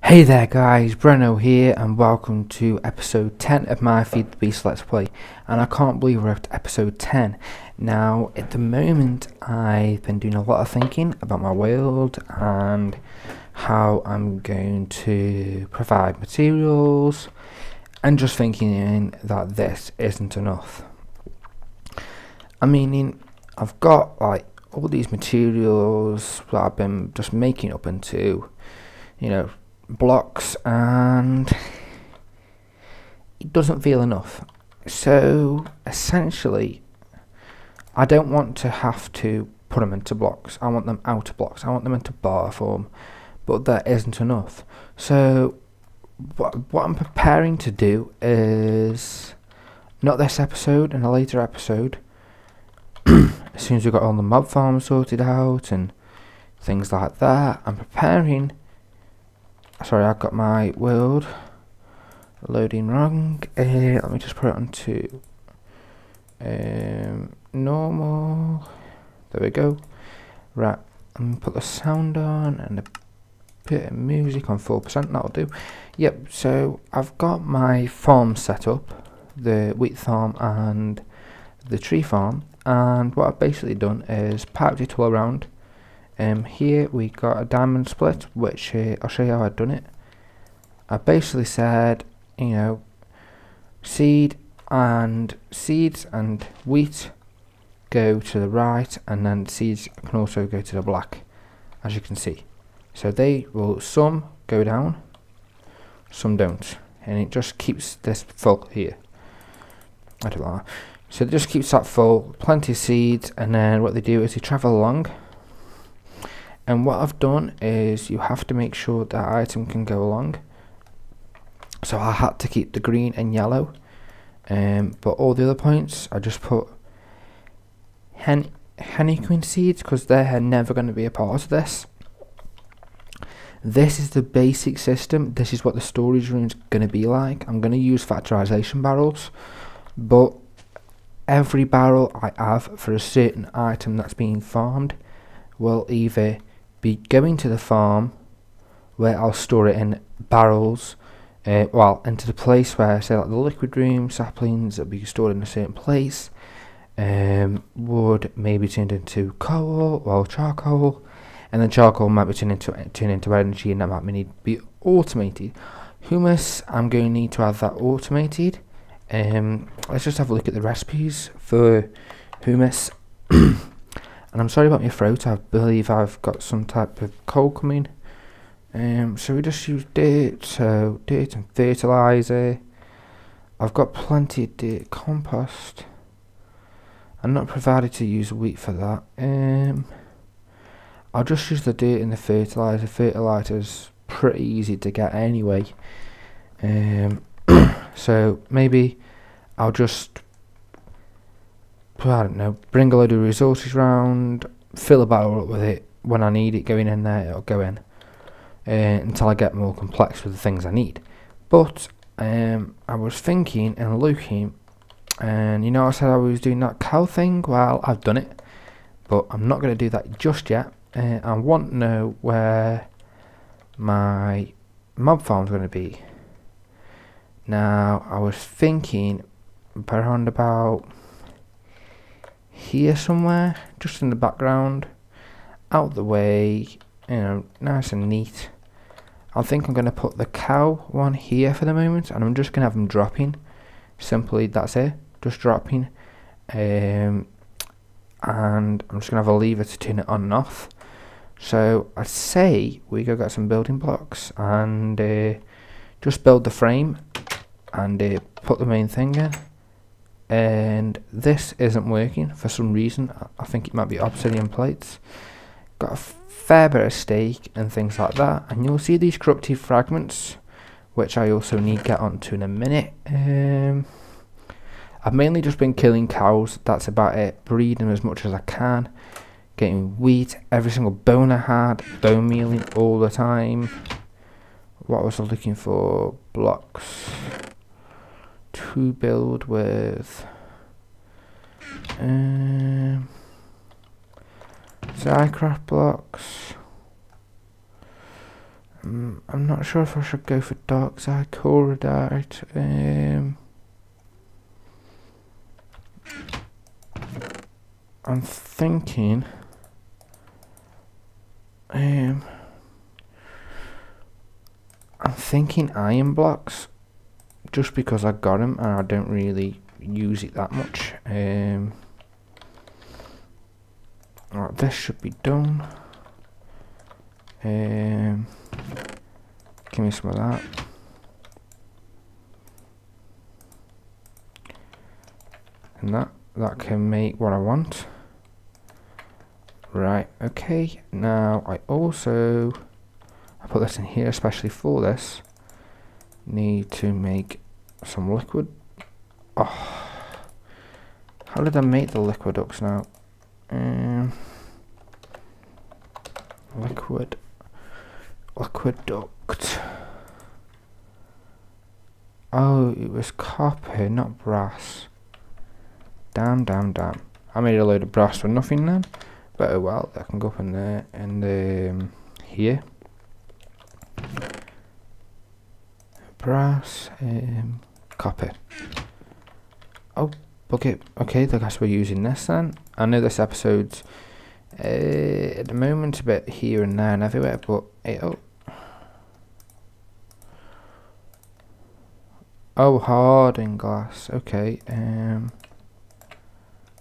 Hey there guys, Breno here and welcome to episode 10 of my Feed the Beast Let's Play, and I can't believe we're up to episode 10. Now at the moment I've been doing a lot of thinking about my world and how I'm going to provide materials and just thinking that this isn't enough. I mean, I've got like all these materials that I've been just making up into, blocks, and it doesn't feel enough. So essentially I don't want to have to put them into blocks. I want them out of blocks. I want them into bar form, but that isn't enough. So what I'm preparing to do is, not this episode, in a later episode, as soon as we've got all the mob farms sorted out and things like that, I'm preparing. Sorry, I've got my world loading wrong. Let me just put it onto normal. There we go. Right, I'm gonna put the sound on and a bit of music on 4%. That'll do. Yep. So I've got my farm set up, the wheat farm and the tree farm, and what I've basically done is piped it all around. Here we got a diamond split, which I'll show you how I've done it. I basically said, seeds and wheat go to the right, and then seeds can also go to the black, as you can see. So they will, some go down, some don't, and it just keeps this full here. I don't know. So it just keeps that full, plenty of seeds, and then what they do is they travel along. And what I've done is, you have to make sure that item can go along. So I had to keep the green and yellow, but all the other points I just put honeycomb seeds, because they're never going to be a part of this. This is the basic system. This is what the storage room is going to be like. I'm going to use factorization barrels, but every barrel I have for a certain item that's being farmed will either be going to the farm, where I'll store it in barrels, into the place where, say, like the liquid room, saplings that be stored in a certain place, wood maybe turned into coal or charcoal, and then charcoal might be turned into energy, and that might need to be automated. Humus, I'm going to need to have that automated. Let's just have a look at the recipes for humus. And I'm sorry about my throat, I believe I've got some type of cold coming. So we just use dirt, so dirt and fertilizer. I've got plenty of dirt, compost. I'm not provided to use wheat for that. I'll just use the dirt and the fertilizer. Fertilizer's pretty easy to get anyway. So maybe I'll just, I don't know, bring a load of resources round, fill a barrel up with it. When I need it going in there, it'll go in, until I get more complex with the things I need. But I was thinking and looking, and I said I was doing that cow thing. Well, I've done it, but I'm not going to do that just yet. I want to know where my mob farm's going to be. Now I was thinking around about here somewhere, just in the background, out the way, nice and neat. I think I'm going to put the cow one here for the moment, and I'm just going to have them dropping. Simply, that's it, just dropping. And I'm just going to have a lever to turn it on and off. So I'd say we go get some building blocks and just build the frame and put the main thing in. And this isn't working for some reason. I think it might be Obsidiplates. Got a fair bit of steak and things like that, and you'll see these corruptive fragments, which I also need to get onto in a minute. I've mainly just been killing cows, that's about it, breeding as much as I can, getting wheat, every single bone I had, bone mealing all the time. What was I looking for? Blocks to build with. XyCraft blocks. I'm not sure if I should go for dark side chloride. I'm thinking iron blocks, just because I got them and I don't really use it that much. Right, this should be done. Give me some of that. And that can make what I want. Right, okay. Now I put this in here especially for this. Need to make some liquid. Oh, how did I make the liquid ducts now? Liquid duct. Oh, it was copper, not brass. Damn. I made a load of brass for nothing then. But oh well, I can go up in there and here. Brass, copper. Oh, bucket. Okay, I guess we're using this then. I know this episode's at the moment a bit here and there and everywhere, but oh, hardened glass. Okay,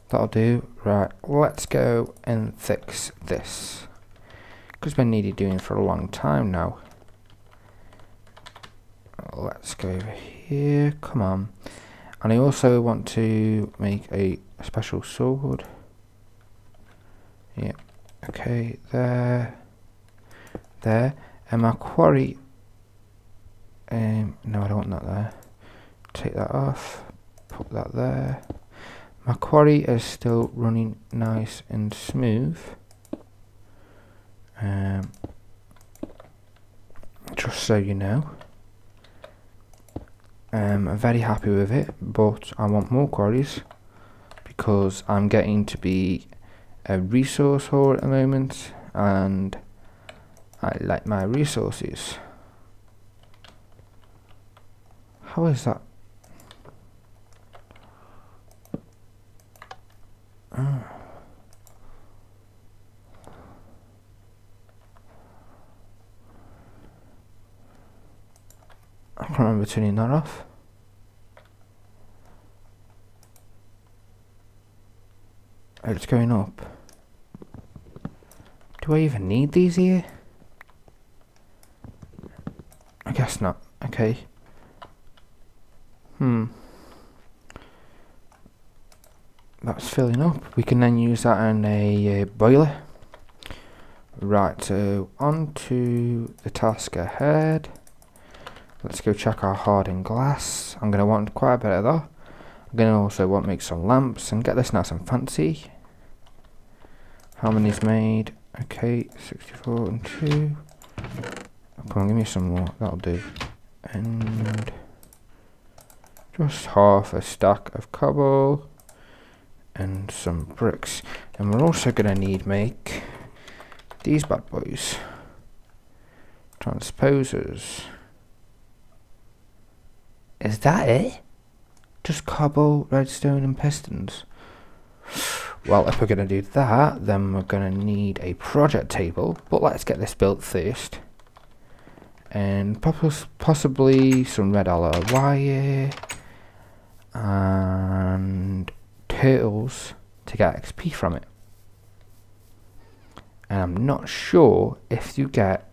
that'll do. Right, let's go and fix this, because we're needed doing for a long time now. Let's go over here. Come on. And I also want to make a special sword. Yeah. Okay, there. And my quarry. No, I don't want that there. Take that off. Put that there. My quarry is still running nice and smooth. Just so you know. I'm very happy with it, but I want more quarries because I'm getting to be a resource whore at the moment and I like my resources. How is that? Oh. I can't remember turning that off. It's going up. Do I even need these here? I guess not. Okay. That's filling up. We can then use that in a boiler. Right, so on to the task ahead. Let's go check our hardened glass. I'm going to want quite a bit of that. I'm going to also want to make some lamps and get this nice and fancy. How many's made? Okay, 64 and 2. Come on, give me some more. That'll do. And just half a stack of cobble and some bricks. And we're also going to need make these bad boys. Transposers. Is that it? Just cobble, redstone and pistons. Well, if we're going to do that, then we're going to need a project table. But let's get this built first. And possibly some red alloy wire. And turtles to get XP from it. And I'm not sure if you get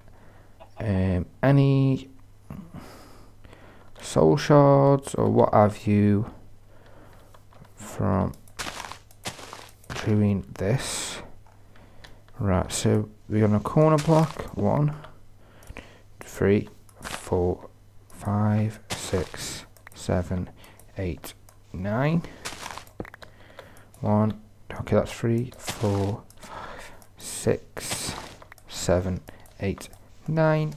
any soul shards or what have you from doing this. Right, so we're on a corner block. 1, 3, 4, 5, 6, 7, 8, 9. 1, okay, that's 3, 4, 5, 6, 7, 8, 9.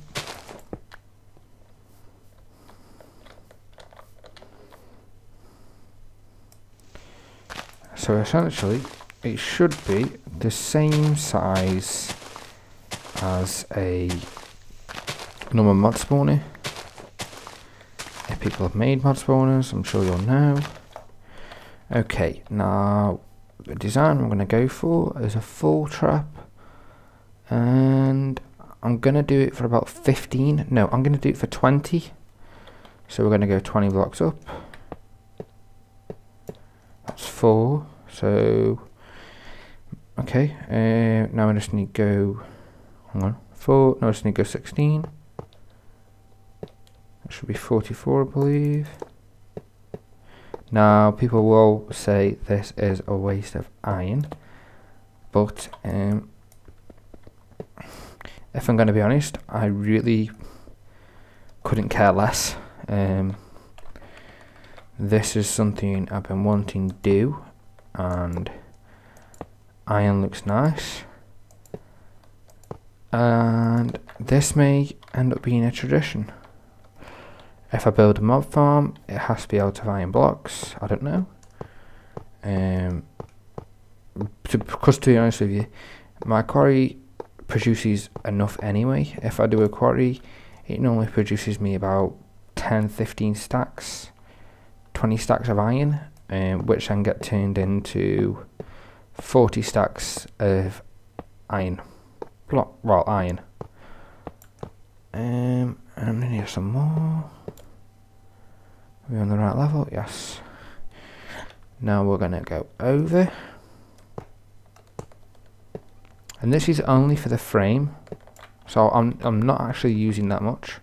So essentially, it should be the same size as a normal mod spawner. If people have made mod spawners, I'm sure you'll know. Okay, now the design I'm going to go for is a full trap, and I'm going to do it for about 15. No, I'm going to do it for 20. So we're going to go 20 blocks up. That's 4. So okay, now I just need to go, hang on, 4, no I just need to go 16. That should be 44, I believe. Now people will say this is a waste of iron, but if I'm going to be honest, I really couldn't care less. This is something I've been wanting to do, and iron looks nice, and this may end up being a tradition. If I build a mob farm, it has to be out of iron blocks. I don't know. Because to be honest with you, my quarry produces enough anyway. If I do a quarry, it normally produces me about 10-15 stacks, 20 stacks of iron, which then get turned into 40 stacks of iron. Iron. And I'm gonna need some more. Are we on the right level? Yes. Now we're gonna go over, and this is only for the frame, so I'm not actually using that much.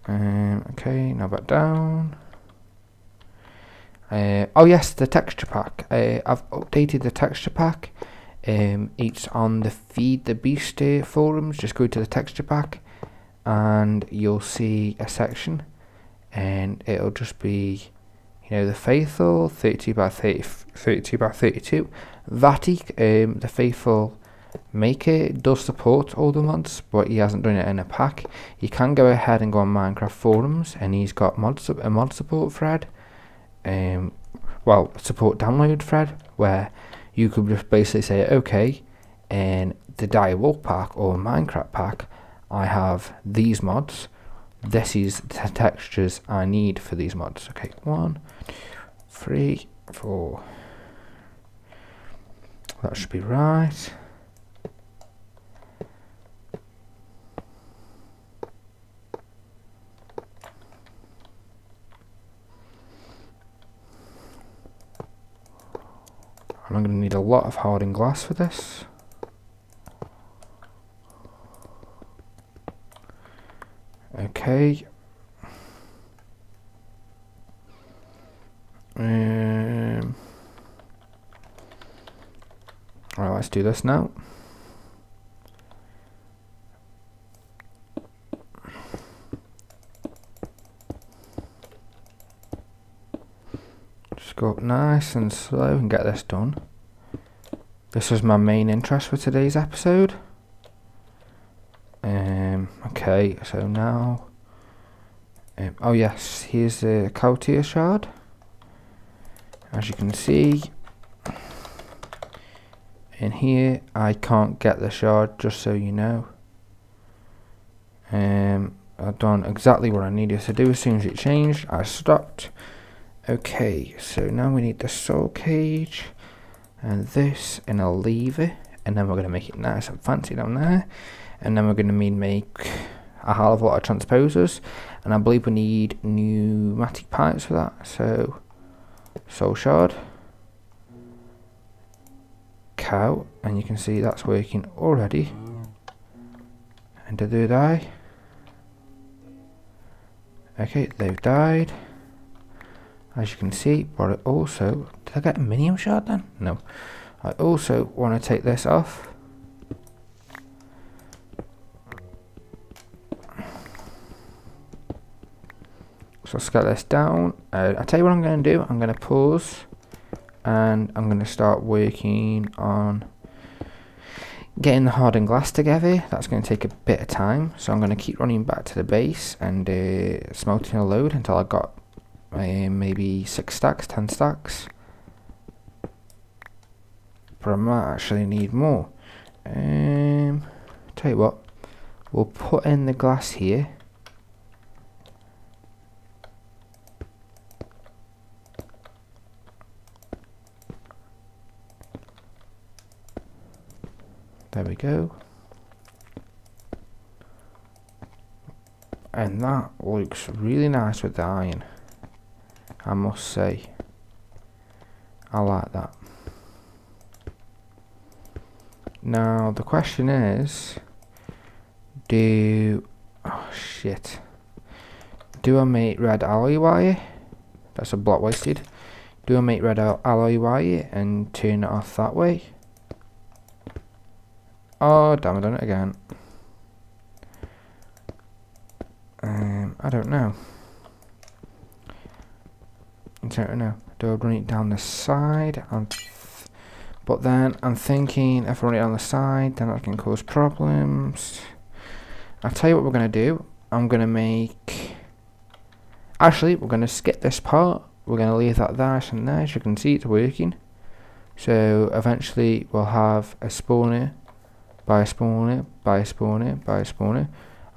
Okay, now back down. Oh yes, the texture pack. I've updated the texture pack. It's on the Feed the Beast forums. Just go to the texture pack, and you'll see a section, and it'll just be, you know, the Faithful 32 by 32. Vatic, the Faithful Maker, does support all the mods, but he hasn't done it in a pack. You can go ahead and go on Minecraft forums, and he's got a mod support thread, well, support download thread, where you could just basically say, okay, in the Direwolf pack or Minecraft pack, I have these mods. This is the textures I need for these mods. Okay, 1, 3, 4. That should be right. And I'm going to need a lot of hardened glass for this. Okay. Alright, let's do this now. Just go up nice and slow and get this done. This was my main interest for today's episode. Okay, so now, oh yes, here's the cow tier shard. As you can see, in here I can't get the shard, just so you know. I've done exactly what I needed to do. As soon as it changed, I stopped. Okay, so now we need the soul cage and this and a lever, and then we're going to make it nice and fancy down there. And then we're going to make a hell of a lot of transposers, and I believe we need pneumatic pipes for that. So soul shard, cow, and you can see that's working already. And did they die? Okay, they've died, as you can see. But I also, did I get a minium shard then? No. I also want to take this off. So let's get this down. I'll tell you what I'm going to do. I'm going to pause, and I'm going to start working on getting the hardened glass together. That's going to take a bit of time, so I'm going to keep running back to the base and smelting a load until I got maybe 6 stacks, 10 stacks. But I might actually need more. Tell you what, We'll put in the glass here. There we go. And that looks really nice with the iron, I must say. I like that. Now the question is, do I make red alloy wire? That's a block wasted. Do I make red alloy wire and turn it off that way? Oh damn, I done it again. I don't know. Do I run it down the side? But then I'm thinking if I run it down the side, then that can cause problems. I'll tell you what we're going to do. I'm going to make... Actually, we're going to skip this part. We're going to leave that there and there. As you can see, it's working. So eventually we'll have a spawner, by a spawner, by a spawner, by a spawner.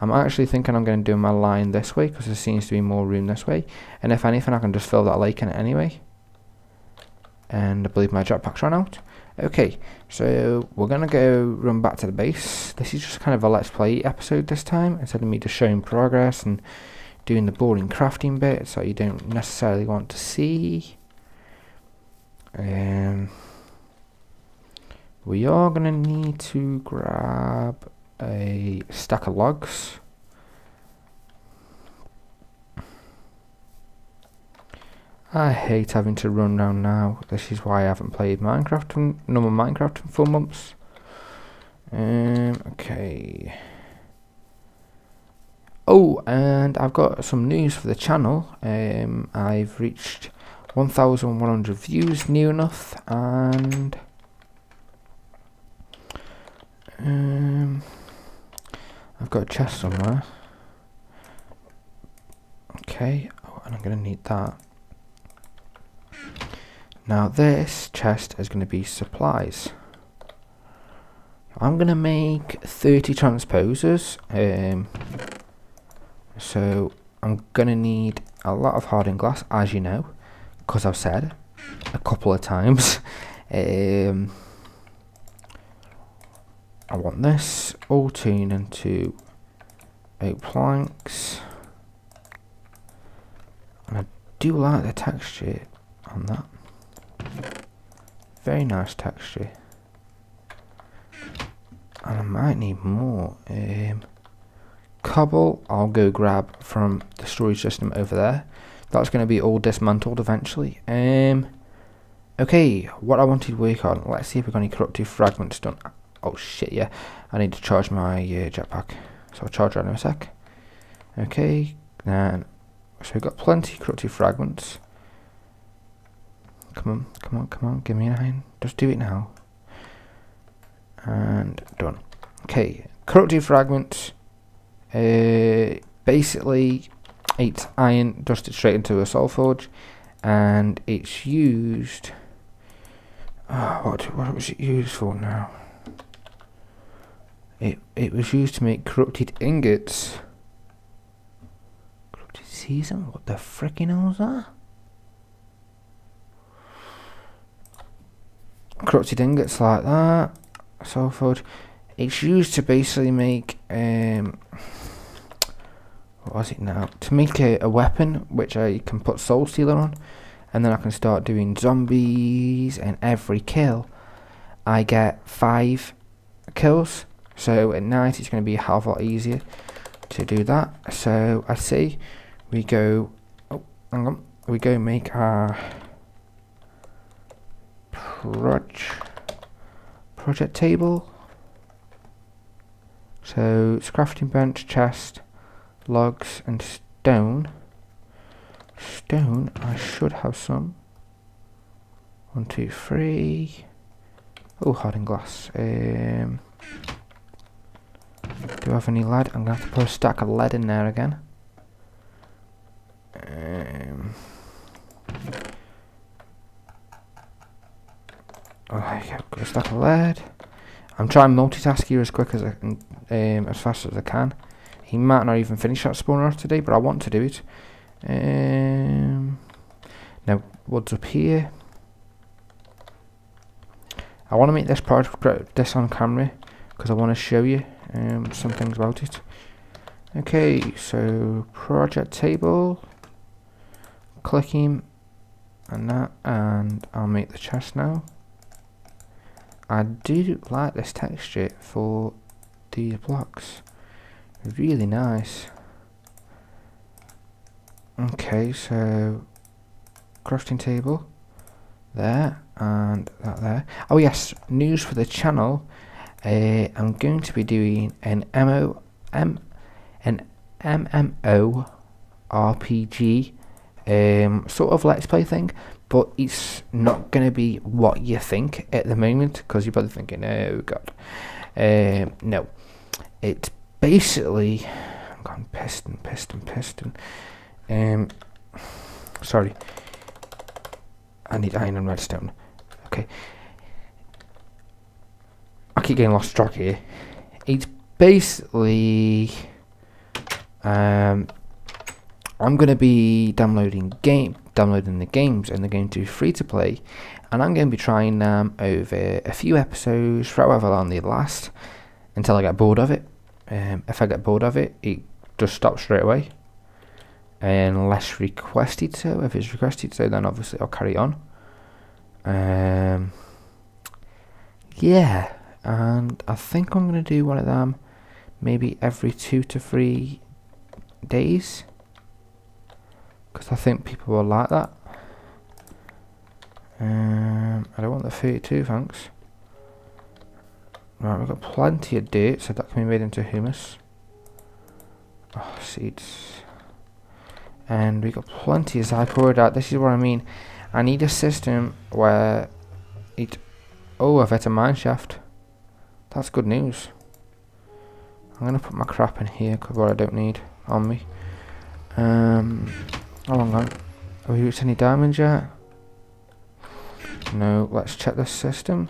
I'm actually thinking I'm going to do my line this way because there seems to be more room this way. And if anything, I can just fill that lake in it anyway. And I believe my jetpack's run out. Okay, so we're going to go run back to the base. This is just kind of a let's play episode this time, instead of me just showing progress and doing the boring crafting bits that you don't necessarily want to see. We are going to need to grab a stack of logs. I hate having to run around now. This is why I haven't played Minecraft, normal Minecraft in 4 months. Okay. Oh, and I've got some news for the channel. I've reached 1,100 views, near enough, and I've got a chest somewhere. Okay, oh, and I'm going to need that. Now this chest is going to be supplies. I'm going to make 30 transposers. So I'm going to need a lot of hardened glass, as you know, because I've said a couple of times. I want this all turned into 8 planks. And I do like the texture on that. Very nice texture. And I might need more. Cobble, I'll go grab from the storage system over there. That's going to be all dismantled eventually. Okay, what I wanted to work on. Let's see if we've got any corruptive fragments done. Oh shit, yeah. I need to charge my jetpack. So I'll charge that in a sec. Okay, then. So we've got plenty of corruptive fragments. Come on, come on, come on, give me a hand. Just do it now. And done. Okay, corruptive fragments. Basically, it's iron dusted straight into a soul forge, and it's used. What was it used for now? It was used to make corrupted ingots. Corrupted season? What the frickin' hell is that? Corrupted ingots like that. Soul forge. It's used to basically make what was it now? To make a weapon which I can put soul stealer on, and then I can start doing zombies, and every kill I get 5 kills. So at night it's going to be a hell of a lot easier to do that. So I see we go, oh hang on, we go make our project table. So it's crafting bench, chest, logs and stone. Stone, I should have some. 1, 2, 3. Oh, hardened glass. Do I have any lead? I'm going to have to put a stack of lead in there again. Oh, there you go. Got a stack of lead. I'm trying to multitask here as quick as I can, as fast as I can. He might not even finish that spawner off today, but I want to do it. Now, what's up here? I want to make this project this on camera because I want to show you some things about it. Okay, so project table, clicking and that, and I'll make the chest now. I do like this texture for these blocks, really nice. Okay, so crafting table there and that there. Oh yes, news for the channel. I'm going to be doing an MMO RPG sort of let's play thing, but it's not going to be what you think at the moment, because you're probably thinking, oh god. No, it's basically, I'm going piston. Sorry, I need iron and redstone. Okay, I keep getting lost track here. It's basically I'm going to be downloading the games, and they're going to be free to play, and I'm going to be trying them over a few episodes for however long they last until I get bored of it. If I get bored of it, it just stops straight away, unless requested so. If it's requested so, then obviously I'll carry on. Yeah, and I think I'm going to do one of them maybe every 2 to 3 days, because I think people will like that. I don't want the 32, thanks. Right, we've got plenty of dirt, so that can be made into humus. Oh, seeds. And we've got plenty of XyCraft. This is what I mean. I need a system where it... Oh, I've hit a mine shaft. That's good news. I'm going to put my crap in here, because what I don't need on me. How long on? Have we reached any diamonds yet? No, let's check this system.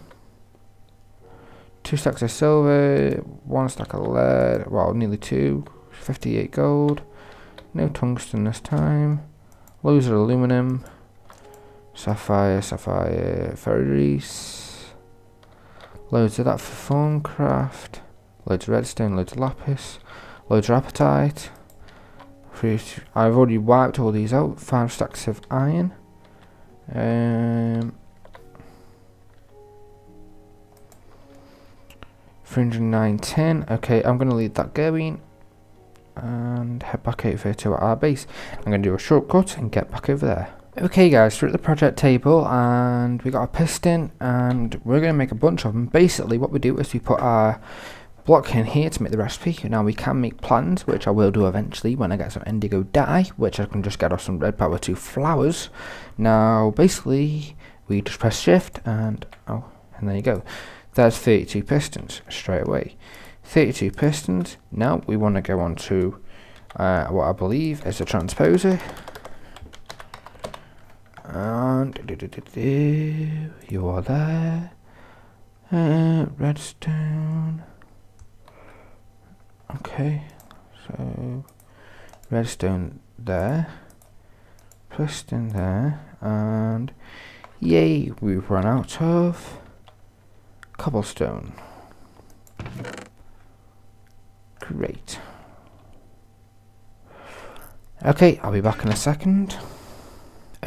2 stacks of silver, 1 stack of lead, well, nearly 2, 58 gold. No tungsten this time. Loads of aluminum. Sapphire, ferries. Loads of that for Thaumcraft. Loads of redstone, loads of lapis. Loads of apatite. I've already wiped all these out. 5 stacks of iron. 309 tin. Okay, I'm going to leave that going and head back over to our base. I'm going to do a shortcut and get back over there. Okay guys, we're at the project table and we got a piston and we're going to make a bunch of them. Basically what we do is we put our block in here to make the recipe. Now we can make plans, which I will do eventually when I get some indigo dye, which I can just get off some Redpower 2 flowers. Now basically we just press shift and there you go. There's 32 pistons straight away. 32 pistons. Now we want to go on to what I believe is a transposer. And you are there. Redstone. Okay, so redstone there, piston there, and yay, we've run out of cobblestone. Great. Okay, I'll be back in a second.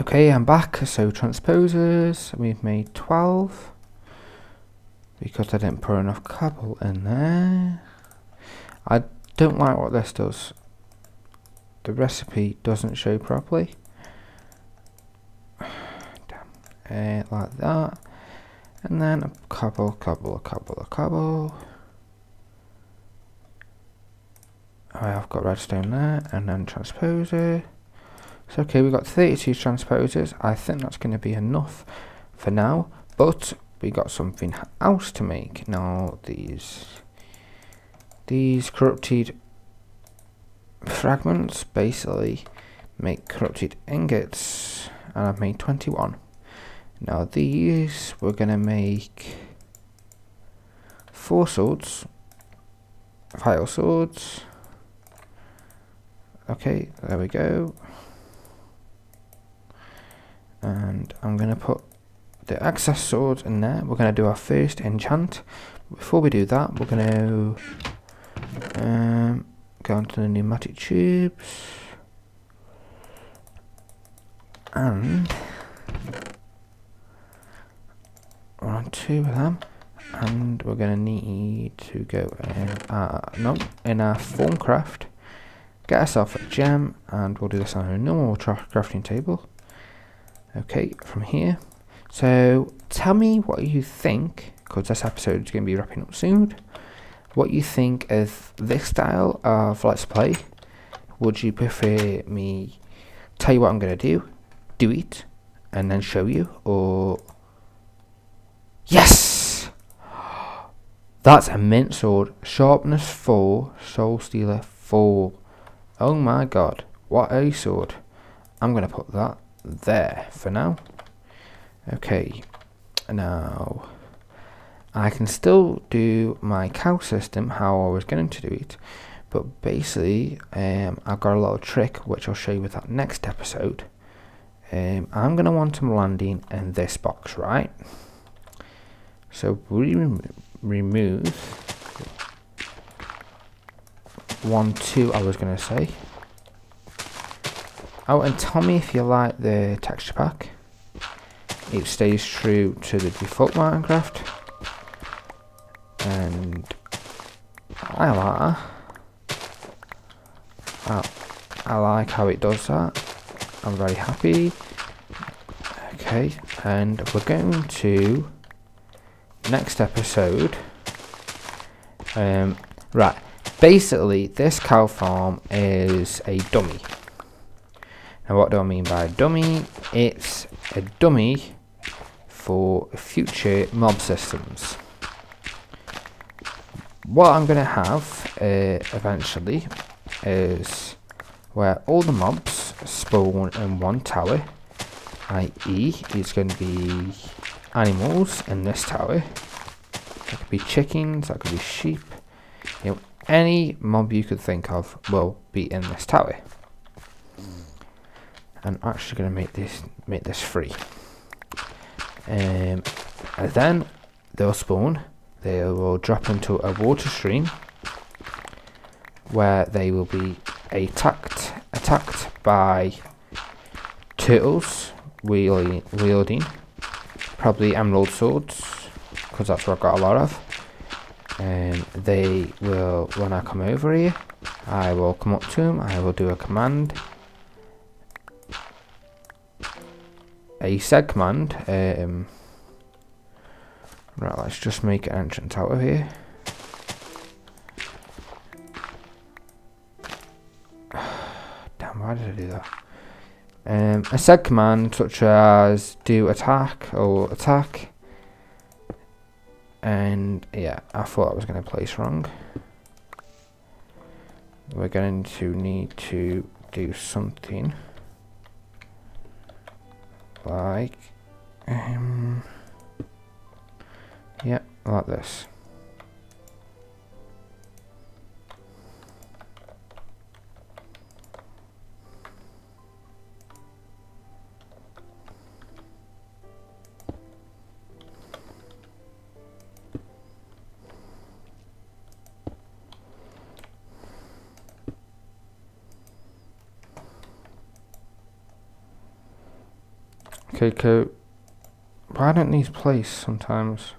Okay, I'm back. So transposers, we've made 12 because I didn't put enough cobble in there. I don't like what this does. The recipe doesn't show properly. Damn. Like that. And then a cobble. I've got redstone there, and then transposer. So okay, we've got 32 transposers. I think that's going to be enough for now, but we got something else to make. Now these corrupted fragments basically make corrupted ingots, and I've made 21. Now these we're going to make 4 swords, vital swords. Okay, there we go. And I'm going to put the excess swords in there. We're going to do our first enchant. Before we do that, we're going to go onto the pneumatic tubes. And we're on 2 of them. And we're going to need to go in our Thaumcraft. Get ourselves a gem, and we'll do this on a normal crafting table. Okay, from here. So tell me what you think, because this episode is going to be wrapping up soon. What you think of this style of Let's Play? Would you prefer me tell you what I'm going to do it, and then show you, or yes, that's a mint sword, sharpness 4, soul stealer 4. Oh my god, what a sword. I'm going to put that there for now. Okay, now I can still do my cow system how I was going to do it, but basically I've got a little trick which I'll show you with that next episode. I'm going to want them landing in this box, right? So we remove 1, 2, I was going to say. Oh, and tell me if you like the texture pack. It stays true to the default Minecraft. And I like that. I like how it does that. I'm very happy. Okay, and we're going to next episode. Right. Basically, this cow farm is a dummy. Now, what do I mean by a dummy? It's a dummy for future mob systems. What I'm going to have eventually is where all the mobs spawn in one tower, i.e. it's going to be animals in this tower. That could be chickens, that could be sheep, you know, any mob you could think of will be in this tower. I'm actually going to make this free. And then they'll spawn. They will drop into a water stream where they will be attacked by turtles wielding probably emerald swords, because that's what I've got a lot of. And they will, when I come over here, I will come up to them, I will do a command, a said command. Right, let's just make an entrance out of here. Damn, why did I do that? A said command such as do attack or attack. And yeah, I thought I was going to place wrong. We're going to need to do something like yeah, like this. Okay, cool. Why don't these place sometimes?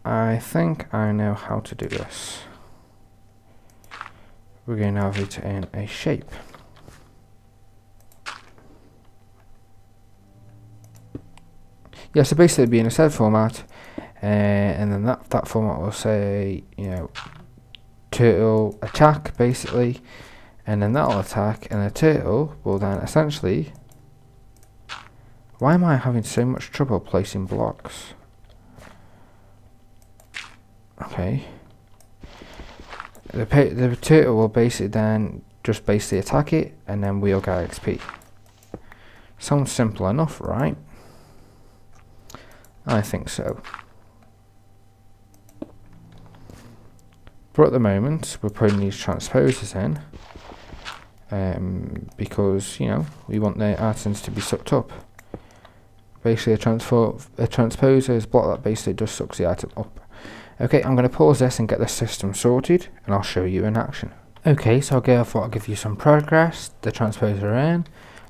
I think I know how to do this. We're going to have it in a shape. Yeah, so basically it'll be in a set format, and then that format will say, you know, turtle attack basically, and then that'll attack, and the turtle will then essentially. Why am I having so much trouble placing blocks? Okay. The turtle will basically then just basically attack it, and then we'll get XP. Sounds simple enough, right? I think so. But at the moment, we're putting these transposers in because, you know, we want the items to be sucked up. Basically, a transposer is a block that basically just sucks the item up. Okay, I'm going to pause this and get this system sorted, and I'll show you in action. Okay, so I thought I'd give you some progress. The transposer in,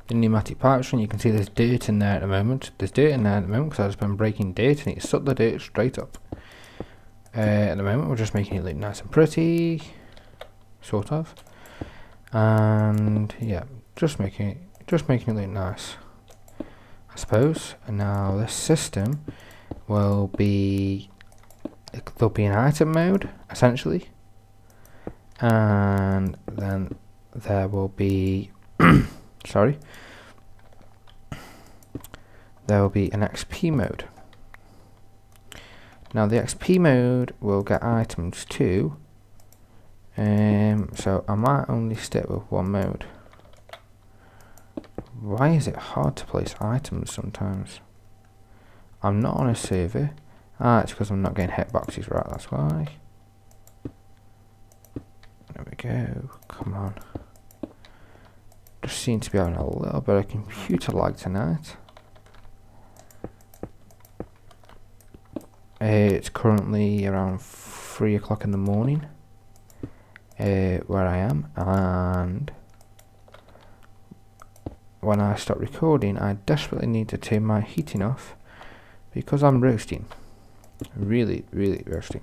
the pneumatic pipes, and you can see there's dirt in there at the moment. There's dirt in there at the moment because I've just been breaking dirt, and it sucked the dirt straight up. At the moment, we're just making it look nice and pretty, sort of, and yeah, just making it look nice, I suppose. And now this system will be, there'll be an item mode essentially, and then there will be sorry, there will be an XP mode. Now the XP mode will get items too, so I might only stick with one mode. Why is it hard to place items sometimes? I'm not on a server. It's because I'm not getting hitboxes right, that's why. There we go, come on. Just seem to be having a little bit of computer lag tonight. It's currently around 3 o'clock in the morning where I am, and when I stop recording I desperately need to turn my heating off because I'm roasting, really roasting,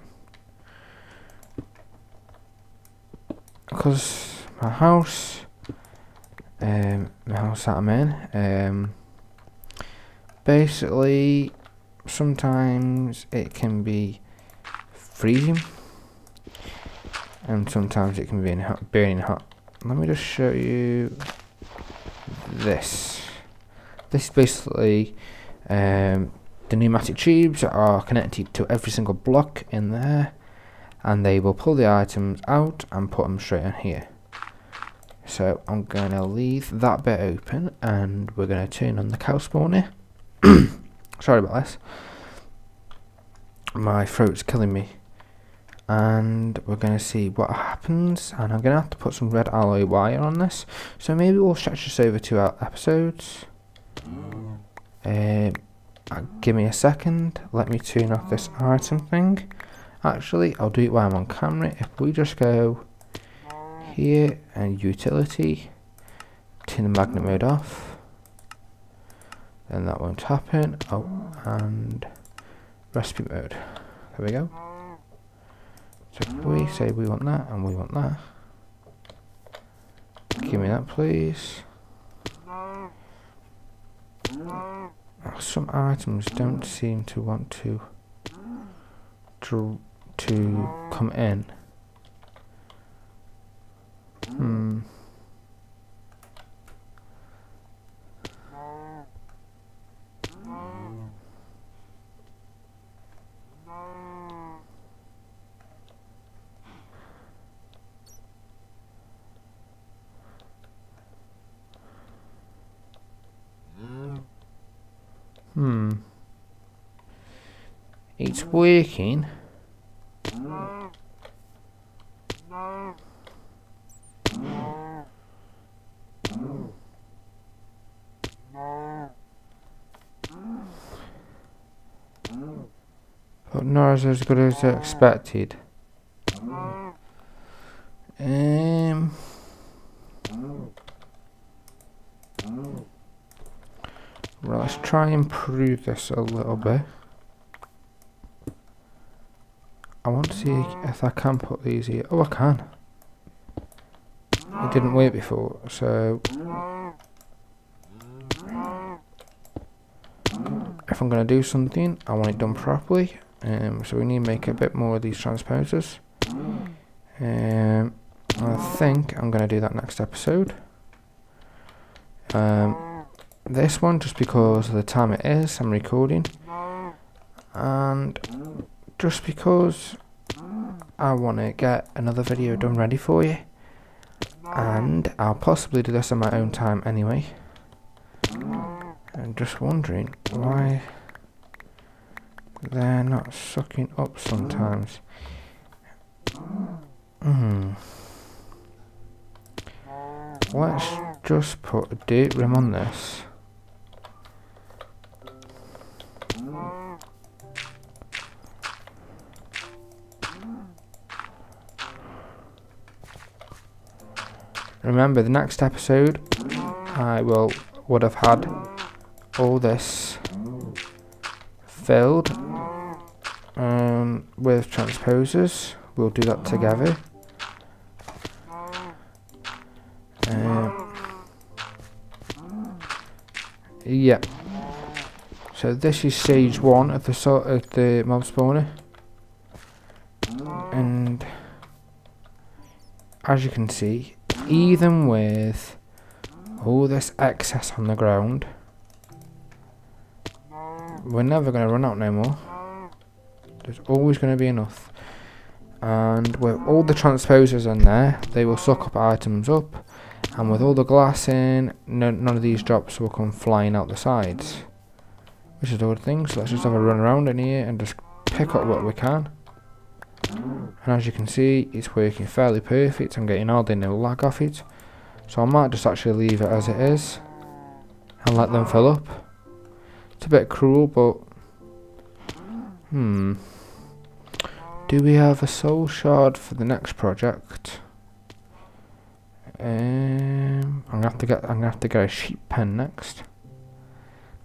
because my house that I'm in, basically sometimes it can be freezing and sometimes it can be burning hot. Let me just show you this. This is basically the pneumatic tubes that are connected to every single block in there, and they will pull the items out and put them straight in here. So I'm going to leave that bit open and we're going to turn on the cow spawner. Sorry about this, my throat's killing me, and we're going to see what happens, and I'm going to have to put some red alloy wire on this, so maybe we'll stretch this over 2 episodes. Give me a second, let me turn off this item thing. Actually, I'll do it while I'm on camera. If we just go here and utility, turn the magnet mode off, then that won't happen. Oh, and recipe mode, there we go. So if we say we want that and we want that, give me that please. Oh, some items don't seem to want to come in. It's working. But not as good as expected. Well, let's try and improve this a little bit. I want to see if I can put these here. Oh, I can. It didn't work before, so if I'm going to do something, I want it done properly. So we need to make a bit more of these transposers. I think I'm going to do that next episode. This one, just because of the time it is, I'm recording, and just because I want to get another video done ready for you, and I'll possibly do this on my own time anyway. I'm just wondering why they're not sucking up sometimes. Let's just put a dirt rim on this. Remember, the next episode I would have had all this filled with transposers. We'll do that together. Yeah. So this is stage 1 of the mob spawner, and as you can see, even with all this excess on the ground, we're never going to run out no more. There's always going to be enough. And with all the transposers in there, they will suck up items up. And with all the glass in, none of these drops will come flying out the sides. Which is a good thing. So let's just have a run around in here and just pick up what we can. And as you can see, it's working fairly perfect. I'm getting hardly no lag off it. So I might just actually leave it as it is and let them fill up. It's a bit cruel, but do we have a soul shard for the next project? I'm gonna have to get a sheep pen next.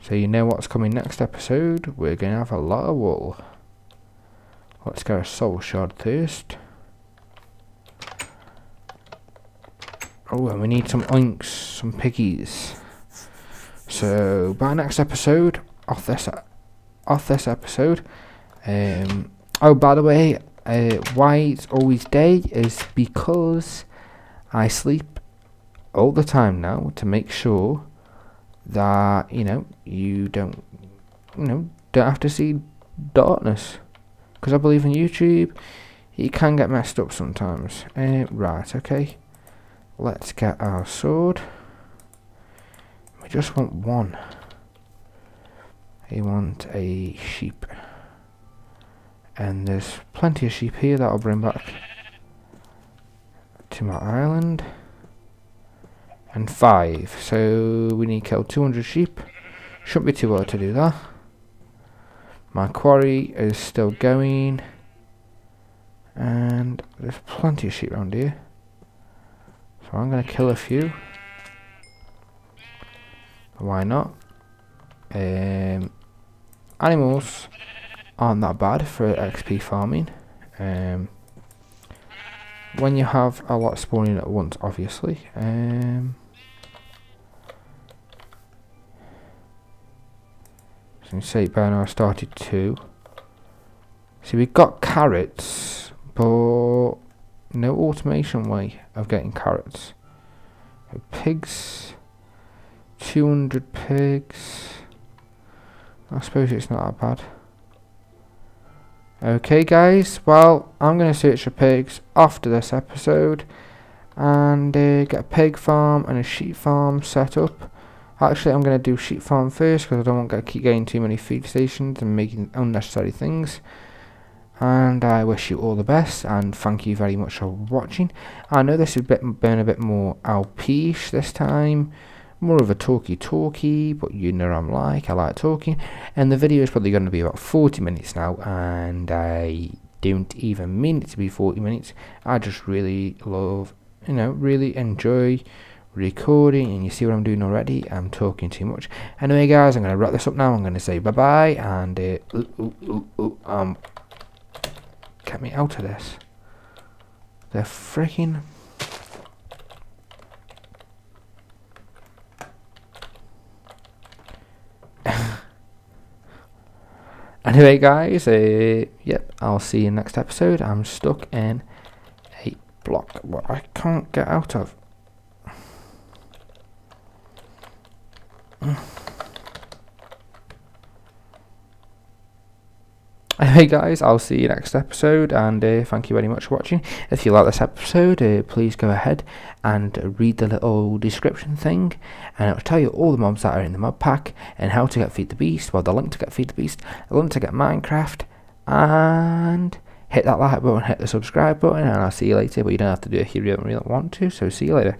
So you know what's coming next episode. We're gonna have a lot of wool. Let's get a soul shard first. Oh, and we need some oinks, some piggies. So by next episode, off this episode. Oh, by the way, why it's always day is because I sleep all the time now to make sure that you don't have to see darkness, because I believe in YouTube it can get messed up sometimes. Right, okay, let's get our sword. We just want one. We want a sheep, and there's plenty of sheep here that I'll bring back to my island. And 5, so we need to kill 200 sheep. Shouldn't be too hard to do that. My quarry is still going, and there's plenty of sheep around here, so I'm going to kill a few. Why not? Animals aren't that bad for XP farming. When you have a lot spawning at once, obviously. So say Berno started 2. See, we got carrots, but no automation way of getting carrots. Pigs, 200 pigs. I suppose it's not that bad. Okay guys, well, I'm going to search for pigs after this episode and get a pig farm and a sheep farm set up. Actually, I'm going to do sheep farm first because I don't want to keep getting too many feed stations and making unnecessary things. And I wish you all the best, and thank you very much for watching. I know this has been a bit more LP-ish this time, more of a talky, but you know I'm like, I like talking. And the video is probably going to be about 40 minutes now, and I don't even mean it to be 40 minutes. I just really love, really enjoy recording, and you see what I'm doing already. I'm talking too much. Anyway guys, I'm going to wrap this up now. I'm going to say bye bye, and get me out of this. They're freaking anyway guys, yep, I'll see you next episode. I'm stuck in a block what I can't get out of. Anyway guys, I'll see you next episode, and thank you very much for watching. If you like this episode, please go ahead and read the little description thing, and it'll tell you all the mobs that are in the mod pack and how to get Feed the Beast, well, the link to get Feed the Beast, the link to get Minecraft, and hit that like button, hit the subscribe button, and I'll see you later. But you don't have to do it if you don't really want to, so see you later.